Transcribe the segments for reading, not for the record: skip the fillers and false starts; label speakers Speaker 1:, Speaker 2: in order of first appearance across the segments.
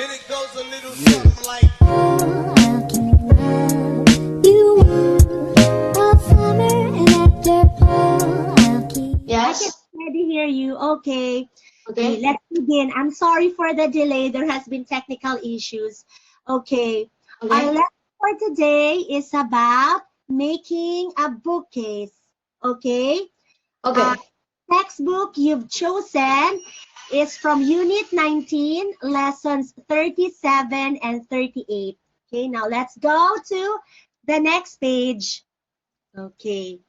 Speaker 1: And it goes a little something like.
Speaker 2: I can
Speaker 3: Yes.
Speaker 2: already hear you. Okay. Okay,
Speaker 3: Okay.
Speaker 2: let's begin. I'm sorry for the delay. There has been technical issues. Okay. Our
Speaker 3: Okay.
Speaker 2: lesson for today is about making a bookcase. Okay. Uh,
Speaker 3: Okay.
Speaker 2: Textbook you've chosen is from Unit 19, lessons 37 and 38. Okay, now let's go to the next page. Okay.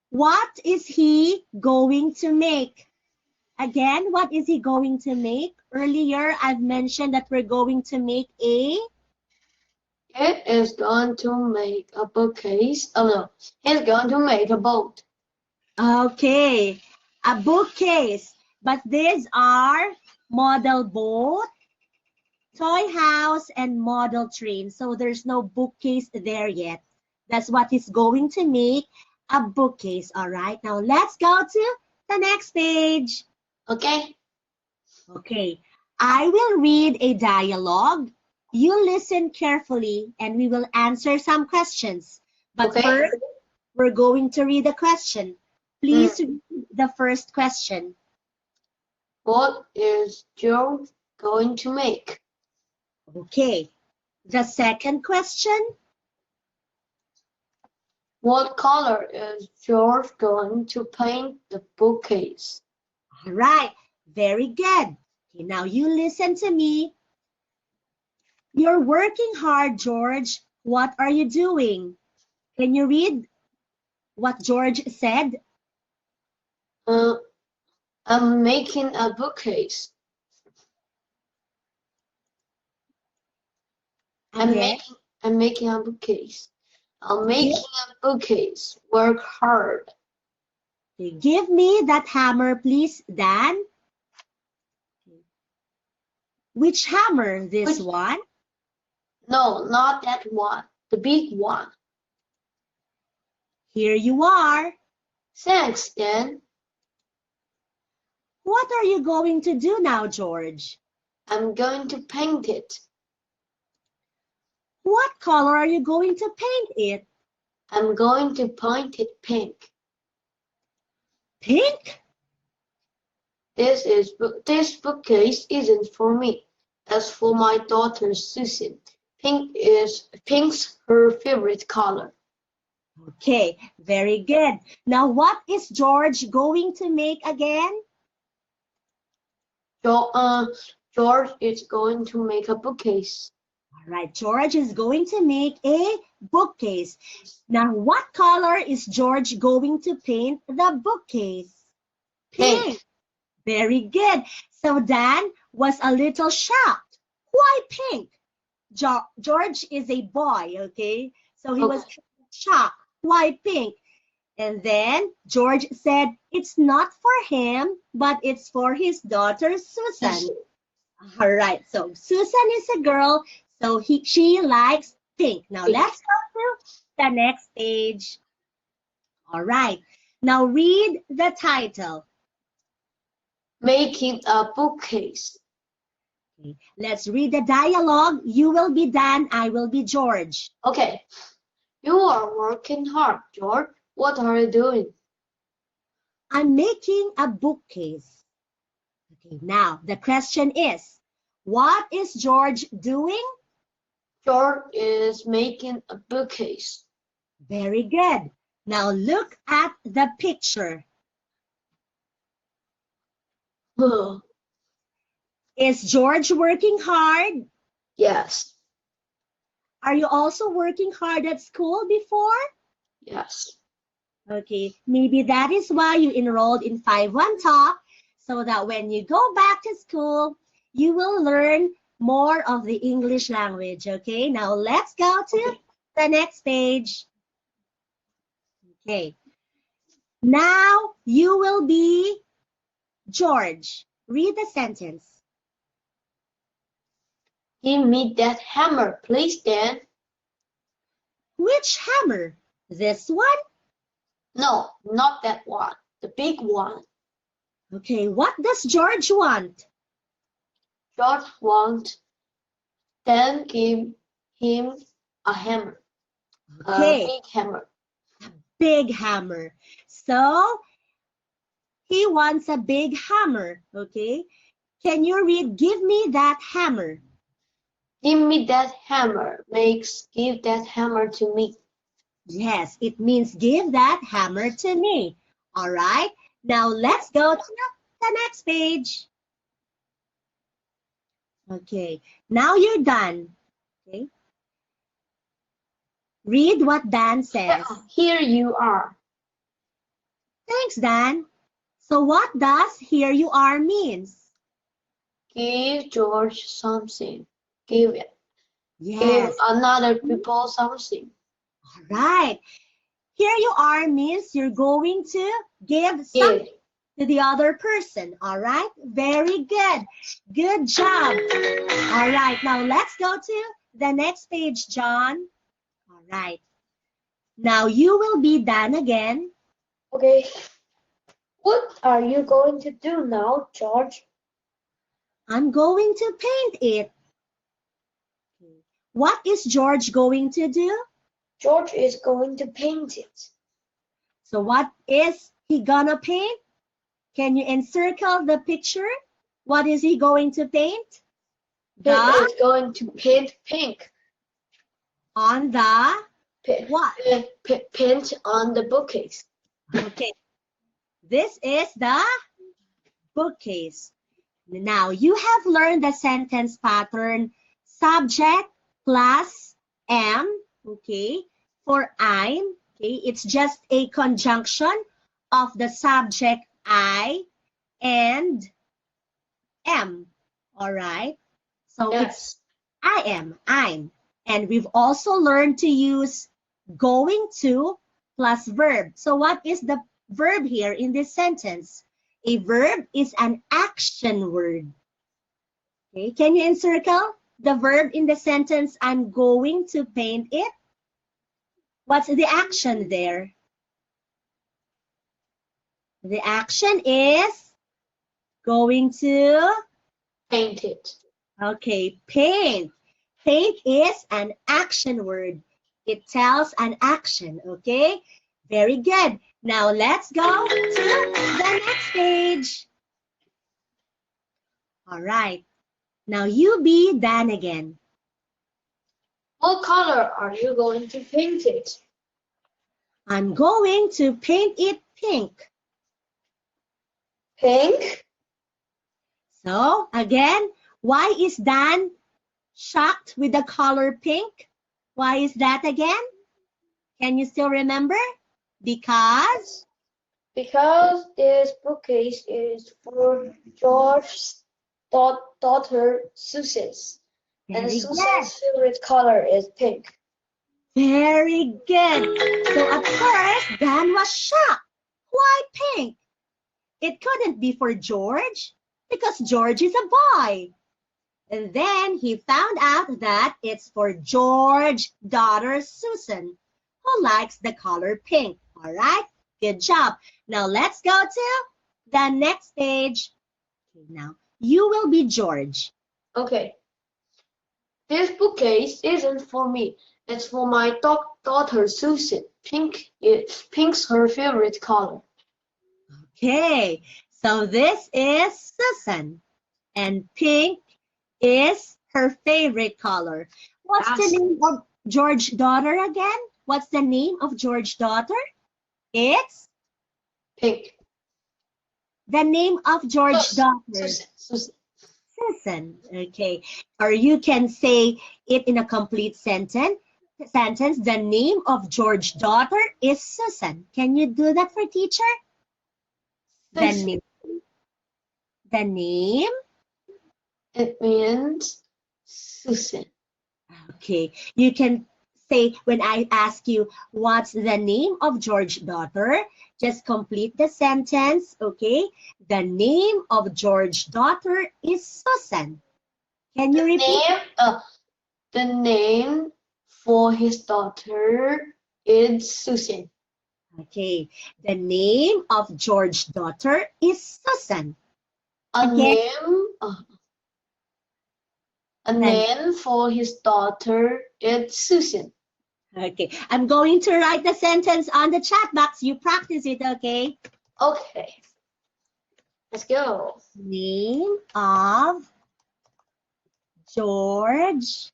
Speaker 2: What is he going to make? Again, what is he going to make? Earlier, I've mentioned that we're going to make a.
Speaker 3: It is going to make a bookcase. Oh no, he's going to make a boat.
Speaker 2: Okay, a bookcase. But these are model boat, toy house, and model train. So there's no bookcase there yet. That's what he's going to make, a bookcase. All right, now let's go to the next page.
Speaker 3: Okay.
Speaker 2: Okay, I will read a dialogue. You listen carefully and we will answer some questions. But
Speaker 3: Okay.
Speaker 2: first, we're going to read the question.
Speaker 3: Mm.
Speaker 2: Please read the first question.
Speaker 3: What is George going to make?
Speaker 2: Okay, the second question.
Speaker 3: What color is George going to paint the bookcase?
Speaker 2: All right, very good. Okay, now you listen to me. You're working hard, George. What are you doing? Can you read what George said?
Speaker 3: Uh, I'm making a bookcase. I'm
Speaker 2: Again,
Speaker 3: making I'm making a bookcase. I'm
Speaker 2: give,
Speaker 3: making a bookcase. Work hard.
Speaker 2: give me that hammer, please, Dan. Which hammer? This
Speaker 3: Which
Speaker 2: one?
Speaker 3: no, not that one. The big one.
Speaker 2: Here you are.
Speaker 3: Thanks, Dan.
Speaker 2: What are you going to do now, George?
Speaker 3: I'm going to paint it.
Speaker 2: What color are you going to paint it?
Speaker 3: I'm going to paint it pink.
Speaker 2: Pink?
Speaker 3: This bookcase isn't for me. As for my daughter Susan, pink's her favorite color.
Speaker 2: Okay, very good. Now, what is George going to make again?
Speaker 3: Jo- uh, George is going to make a bookcase.
Speaker 2: All right, George is going to make a bookcase. Now, what color is George going to paint the bookcase?
Speaker 3: Pink.
Speaker 2: Pink. Very good. So Dan was a little shocked. Why pink? George is a boy, okay? So he was
Speaker 3: Okay.
Speaker 2: shocked. Why pink? And then George said, it's not for him, but it's for his daughter, Susan. All right, so Susan is a girl, so she likes pink. Now
Speaker 3: Pink.
Speaker 2: let's go to the next page. All right, now read the title.
Speaker 3: Making a bookcase.
Speaker 2: Okay, let's read the dialogue. You will be Dan, I will be George.
Speaker 3: Okay. You are working hard, George. What are you doing?
Speaker 2: I'm making a bookcase. Okay, now the question is, what is George doing?
Speaker 3: George is making a bookcase.
Speaker 2: Very good. Now look at the picture. Is George working hard?
Speaker 3: Yes.
Speaker 2: Are you also working hard at school before?
Speaker 3: Yes.
Speaker 2: Okay, maybe that is why you enrolled in 5-1 Talk, so that when you go back to school, you will learn more of the English language. Okay, now let's go to the next page. Okay, now you will be George. Read the sentence.
Speaker 3: Give me that hammer, please, Dan.
Speaker 2: Which hammer? This one?
Speaker 3: No, not that one. The big one.
Speaker 2: Okay, what does George want?
Speaker 3: George wants Then give him a hammer, a
Speaker 2: Okay,
Speaker 3: big hammer.
Speaker 2: big hammer. So he wants a big hammer. Okay, can you read, give me that hammer?
Speaker 3: Give me that hammer makes give that hammer to me.
Speaker 2: Yes, it means give that hammer to me. All right, now let's go to the next page. Okay, now you're done. Okay, read what Dan says.
Speaker 3: Here you are.
Speaker 2: Thanks, Dan. So what does here you are means?
Speaker 3: Give George something. Give
Speaker 2: Yes,
Speaker 3: another people something.
Speaker 2: all right. Here you are means you're going to give
Speaker 3: Give.
Speaker 2: something to the other person. All right, very good. Good job. All right, now let's go to the next page, John. All right. Now you will be done again.
Speaker 3: Okay. What are you going to do now, George?
Speaker 2: I'm going to paint it. What is George going to do?
Speaker 3: George is going to paint it.
Speaker 2: So what is he gonna paint? Can you encircle the picture? What is he going to paint?
Speaker 3: He is going to paint pink.
Speaker 2: On the what?
Speaker 3: Paint on the bookcase.
Speaker 2: Okay. This is the bookcase. Now you have learned the sentence pattern subject plus am, okay, for I'm, okay, it's just a conjunction of the subject I and am, all right? So it's I am, I'm. And we've also learned to use going to plus verb. So what is the verb here in this sentence? A verb is an action word. Okay, can you encircle the verb in the sentence, I'm going to paint it? What's the action there? The action is going to
Speaker 3: paint it.
Speaker 2: Okay, paint. Paint is an action word. It tells an action, okay? Very good. Now let's go to the next page. All right. Now you be Dan again.
Speaker 3: What color are you going to paint it?
Speaker 2: I'm going to paint it pink.
Speaker 3: Pink?
Speaker 2: So again, why is Dan shocked with the color pink? Why is that again? Can you still remember? Because
Speaker 3: this bookcase is for George's daughter Susan's. And
Speaker 2: very
Speaker 3: Susan's
Speaker 2: good.
Speaker 3: favorite color is pink.
Speaker 2: Very good. So at first, Dan was shocked. Why pink? It couldn't be for George because George is a boy. And then he found out that it's for George's daughter Susan, who likes the color pink. All right, good job. Now let's go to the next page. Okay, now you will be George.
Speaker 3: Okay. This bookcase isn't for me. It's for my daughter Susan. Pink's her favorite color.
Speaker 2: Okay, so this is Susan, and pink is her favorite color. What's the name of George's daughter again? What's the name of George's daughter? It's
Speaker 3: pink.
Speaker 2: The name of George's daughter.
Speaker 3: Susan.
Speaker 2: Susan. Okay. Or you can say it in a complete sentence. The name of George's daughter is Susan. Can you do that for teacher? The name.
Speaker 3: It means Susan.
Speaker 2: Okay. You can say when I ask you, what's the name of George's daughter? Just complete the sentence, okay? The name of George's daughter is Susan. Can you repeat?
Speaker 3: The name for his daughter is Susan.
Speaker 2: Okay. The name of George's daughter is Susan.
Speaker 3: A
Speaker 2: Again.
Speaker 3: name. A name for his daughter is Susan.
Speaker 2: Okay, I'm going to write the sentence on the chat box. You practice it, okay?
Speaker 3: Okay, let's go.
Speaker 2: Name of George.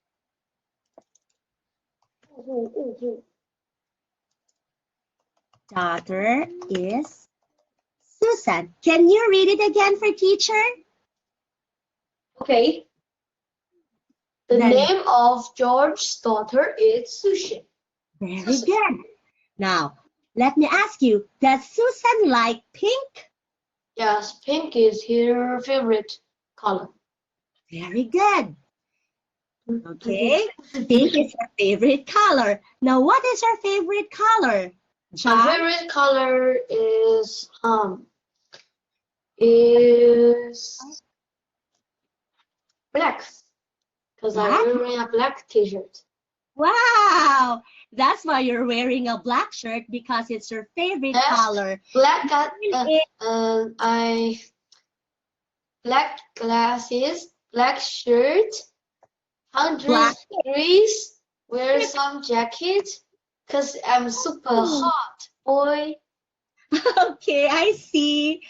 Speaker 2: Daughter is Susan. Can you read it again for teacher?
Speaker 3: Okay. The
Speaker 2: Then-
Speaker 3: name of George's daughter is Susan.
Speaker 2: Very
Speaker 3: Susan.
Speaker 2: good. Now, let me ask you, does Susan like pink?
Speaker 3: Yes, pink is her favorite color.
Speaker 2: Very good. Okay, pink is her favorite color. Now, what is her favorite color?
Speaker 3: My
Speaker 2: John?
Speaker 3: favorite color is black, because I'm
Speaker 2: Black?
Speaker 3: wearing a black t-shirt.
Speaker 2: Wow, that's why you're wearing a black shirt because it's your favorite
Speaker 3: Yes,
Speaker 2: color.
Speaker 3: Black black glasses, black shirt, 100
Speaker 2: Black.
Speaker 3: degrees, wear some jacket, because I'm super hot, boy.
Speaker 2: Okay, I see.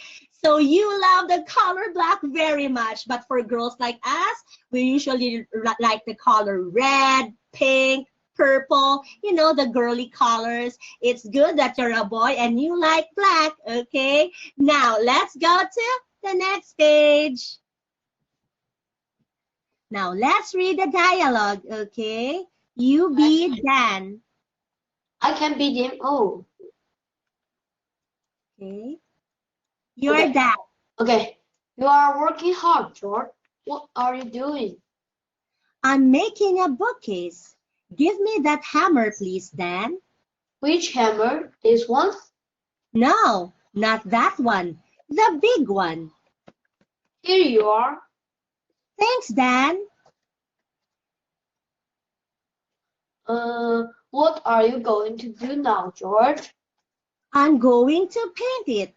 Speaker 2: So you love the color black very much, but for girls like us, we usually like the color red, pink, purple, you know, the girly colors. It's good that you're a boy and you like black, okay? Now, let's go to the next page. Now, let's read the dialogue, okay? You be Dan.
Speaker 3: I can be them. Oh,
Speaker 2: Okay. You're
Speaker 3: Okay.
Speaker 2: Dan.
Speaker 3: okay. You are working hard, George. What are you doing?
Speaker 2: I'm making a bookcase. Give me that hammer, please, Dan.
Speaker 3: Which hammer? This one?
Speaker 2: No, not that one. The big one.
Speaker 3: Here you are.
Speaker 2: Thanks, Dan.
Speaker 3: What are you going to do now, George?
Speaker 2: I'm going to paint it.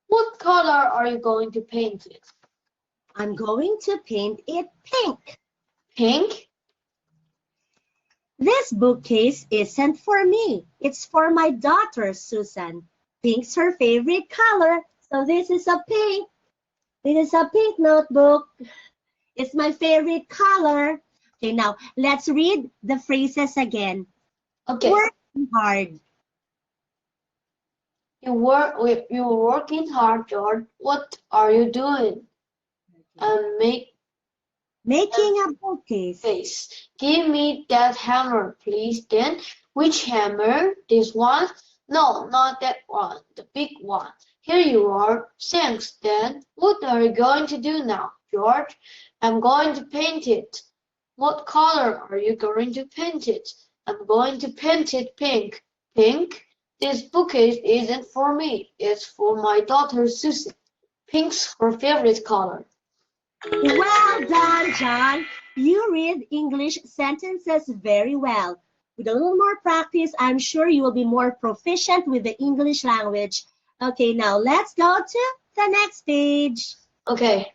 Speaker 3: What color are you going to paint it?
Speaker 2: I'm going to paint it pink.
Speaker 3: Pink?
Speaker 2: This bookcase isn't for me. It's for my daughter, Susan. Pink's her favorite color, so this is a pink. This is a pink notebook. It's my favorite color. Okay, now let's read the phrases again.
Speaker 3: Okay.
Speaker 2: Working hard.
Speaker 3: You're working hard, George. What are you doing?
Speaker 2: Making a bookcase.
Speaker 3: Face. Give me that hammer, please, Dan. Which hammer? This one? No, not that one. The big one. Here you are. Thanks, Dan. What are you going to do now, George? I'm going to paint it. What color are you going to paint it? I'm going to paint it pink. Pink? This bookcase isn't for me. It's for my daughter, Susan. Pink's her favorite color.
Speaker 2: Well done, John. You read English sentences very well. With a little more practice, I'm sure you will be more proficient with the English language. Okay, now let's go to the next page.
Speaker 3: Okay.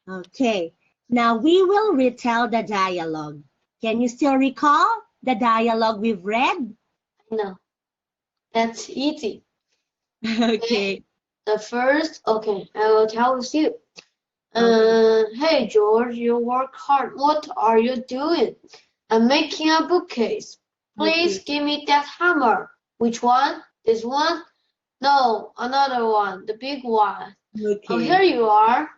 Speaker 2: Okay, now we will retell the dialogue. Can you still recall the dialogue we've read?
Speaker 3: No. That's easy.
Speaker 2: Okay.
Speaker 3: The first, okay, I will tell you. Hey George, you work hard. What are you doing? I'm making a bookcase. Please
Speaker 2: Okay.
Speaker 3: give me that hammer. Which one? This one? No, another one, the big one. Oh,
Speaker 2: Okay.
Speaker 3: here you are.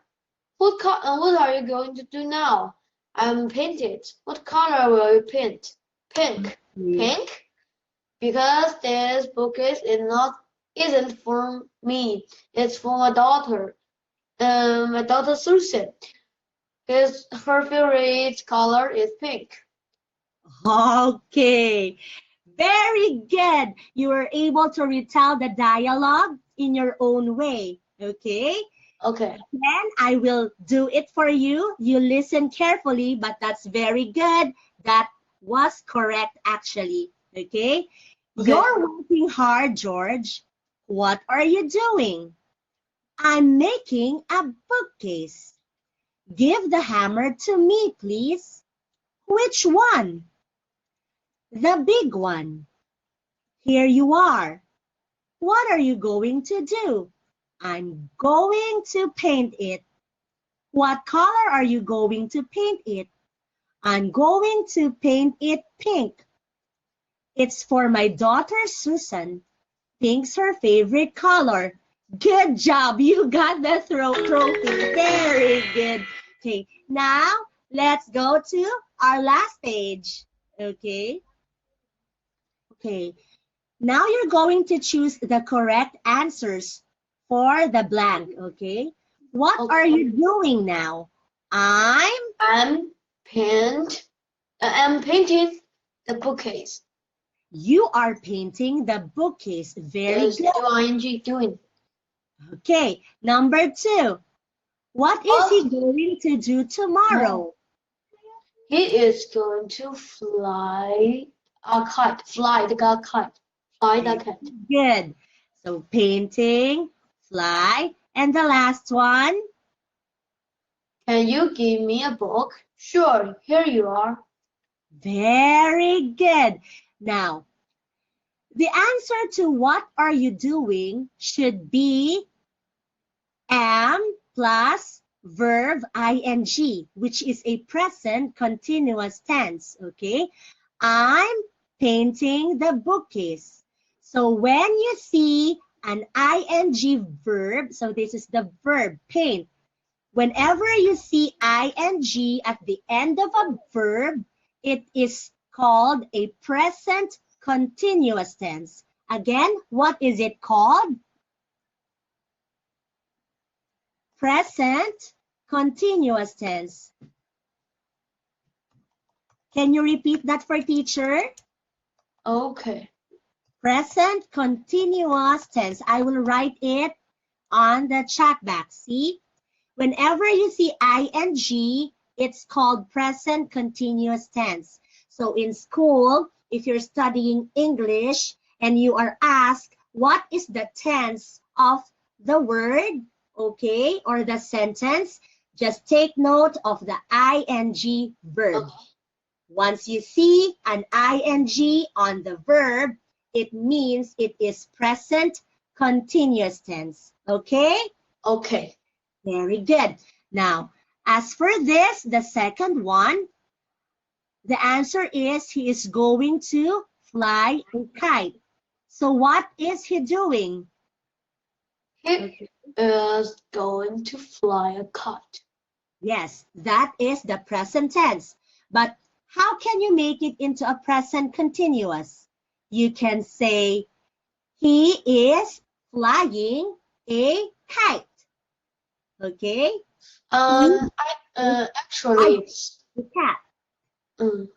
Speaker 3: What are you going to do now? I'm painted. What color will you paint? Pink. Pink? Because this bookcase isn't for me. It's for my daughter. My daughter Susan. Her favorite color is pink.
Speaker 2: Okay. Very good. You were able to retell the dialogue in your own way. Okay.
Speaker 3: Okay.
Speaker 2: Then I will do it for you. You listen carefully, but that's very good. That was correct, actually. Okay. You're working hard, George. What are you doing? I'm making a bookcase. Give the hammer to me, please. Which one? The big one. Here you are. What are you going to do? I'm going to paint it. What color are you going to paint it? I'm going to paint it pink. It's for my daughter Susan. Pink's her favorite color. Good job. You got the trophy. Very good. Okay, now let's go to our last page. Okay. Okay. Now you're going to choose the correct answers for the blank. Okay. What
Speaker 3: Okay.
Speaker 2: are you doing now?
Speaker 3: I'm painting the bookcase.
Speaker 2: You are painting the bookcase. Very
Speaker 3: Yes,
Speaker 2: good.
Speaker 3: ing doing.
Speaker 2: Okay. Number 2. What is he going to do tomorrow?
Speaker 3: He is going to fly a kite. Fly the kite. Fly the kite.
Speaker 2: Good. So painting, fly, and the last one.
Speaker 3: Can you give me a book? Sure, here you are.
Speaker 2: Very good. Now, the answer to what are you doing should be am plus verb ing, which is a present continuous tense, okay? I'm painting the bookcase. So when you see an ing verb, so this is the verb paint. Whenever you see ing at the end of a verb, it is called a present continuous tense. Again, what is it called? Present continuous tense. Can you repeat that for teacher?
Speaker 3: Okay.
Speaker 2: Present continuous tense. I will write it on the chat box. See? Whenever you see ing, it's called present continuous tense. So in school, if you're studying English and you are asked, what is the tense of the word, okay, or the sentence, just take note of the ing verb.
Speaker 3: Okay.
Speaker 2: Once you see an ing on the verb, it means it is present continuous tense. Okay?
Speaker 3: Okay.
Speaker 2: Very good. Now, as for this, the second one, the answer is he is going to fly a kite. So what is he doing?
Speaker 3: He is going to fly a kite.
Speaker 2: Yes, that is the present tense. But how can you make it into a present continuous? You can say he is flying a kite. Okay?
Speaker 3: Actually,
Speaker 2: The cat.
Speaker 3: um,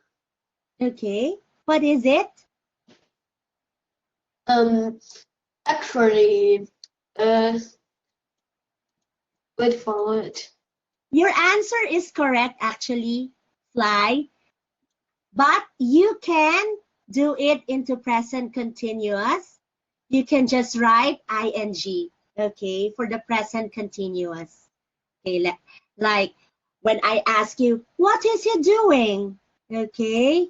Speaker 2: Okay. What is it?
Speaker 3: actually, wait for it.
Speaker 2: Your answer is correct, actually, fly. But you can do it into present continuous. You can just write ing, okay, for the present continuous. Okay, like when I ask you, what is he doing? Okay,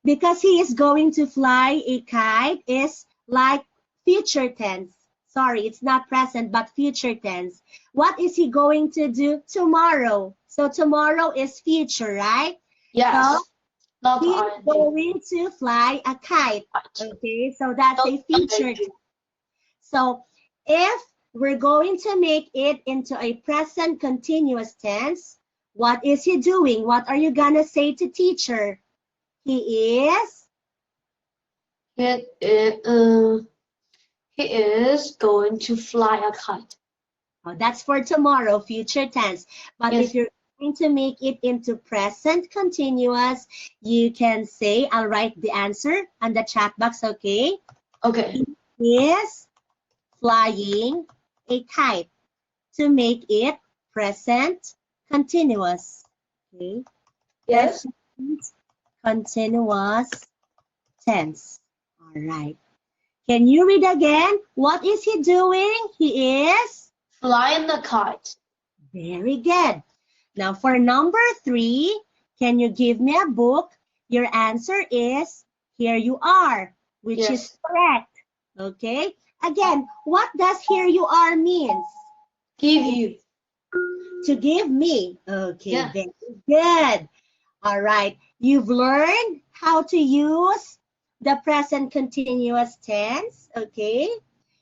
Speaker 2: because he is going to fly a kite is like future tense. Sorry, it's not present, but future tense. What is he going to do tomorrow? So tomorrow is future, right?
Speaker 3: Yes,
Speaker 2: So
Speaker 3: not
Speaker 2: he is
Speaker 3: ing.
Speaker 2: going to fly a kite. Okay, so that's
Speaker 3: Not
Speaker 2: a future
Speaker 3: ing.
Speaker 2: tense. So if we're going to make it into a present continuous tense, what is he doing? What are you gonna say to teacher? He is
Speaker 3: He is going to fly a kite.
Speaker 2: that's for tomorrow, future tense. But
Speaker 3: Yes.
Speaker 2: if you're going to make it into present continuous, you can say, I'll write the answer on the chat box, okay?
Speaker 3: Okay.
Speaker 2: He is flying a kite to make it present continuous. Okay?
Speaker 3: Yes.
Speaker 2: Present continuous tense. All right. Can you read again? What is he doing? He is
Speaker 3: Flying the kite.
Speaker 2: very good. Now for number 3, can you give me a book? Your answer is Here You Are, which
Speaker 3: Yes.
Speaker 2: is correct. Okay. Again, what does Here You Are means?
Speaker 3: Give you.
Speaker 2: To give me. Okay,
Speaker 3: Yeah.
Speaker 2: very good. All right. You've learned how to use the present continuous tense. Okay.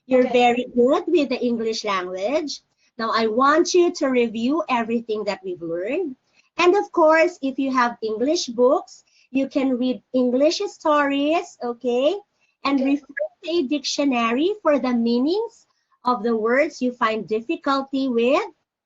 Speaker 2: You're
Speaker 3: Okay.
Speaker 2: very good with the English language. Now, I want you to review everything that we've learned. And of course, if you have English books, you can read English stories, okay? And
Speaker 3: Okay.
Speaker 2: refer to a dictionary for the meanings of the words you find difficulty with,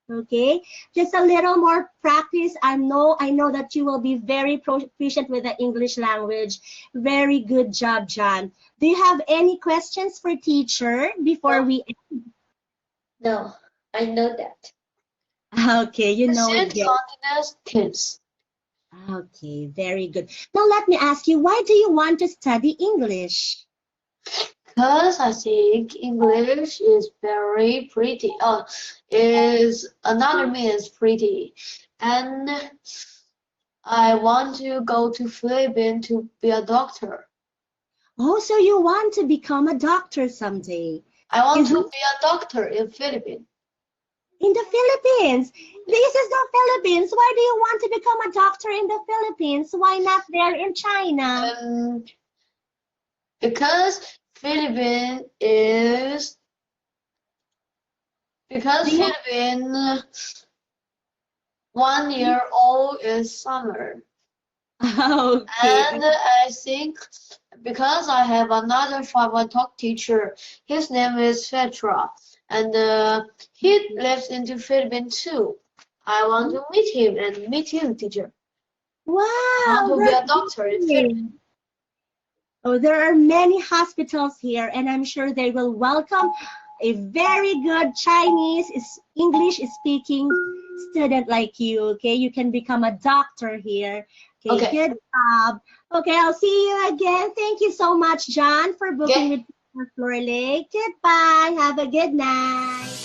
Speaker 2: okay? Just a little more practice. I know that you will be very proficient with the English language. Very good job, John. Do you have any questions for teacher before we end?
Speaker 3: No, I know that.
Speaker 2: Okay, you know it.
Speaker 3: Present continuous tense.
Speaker 2: Okay, very good. Now let me ask you, why do you want to study English?
Speaker 3: Because I think English is very pretty. Is another means pretty. And I want to go to Philippines to be a doctor.
Speaker 2: Oh, so you want to become a doctor someday?
Speaker 3: I want
Speaker 2: Is
Speaker 3: to
Speaker 2: it
Speaker 3: be a doctor in Philippines.
Speaker 2: in the Philippines? This is the Philippines. Why do you want to become a doctor in the Philippines? Why not there in China?
Speaker 3: Because Philippines is because
Speaker 2: Do you
Speaker 3: Philippines 1 year old is summer.
Speaker 2: Okay.
Speaker 3: And I think because I have another Farmer talk teacher, his name is Petra, and he lives in the Philippines too. I want to meet him and meet you, teacher. I want
Speaker 2: Wow,
Speaker 3: to be a
Speaker 2: that's
Speaker 3: doctor in Philippines.
Speaker 2: great. Oh, there are many hospitals here, and I'm sure they will welcome a very good Chinese English speaking student like you. Okay, you can become a doctor here. Okay,
Speaker 3: Okay.
Speaker 2: good job. Okay, I'll see you again. Thank you so much, John, for booking
Speaker 3: Okay.
Speaker 2: with Florlei. Goodbye. Have a good night.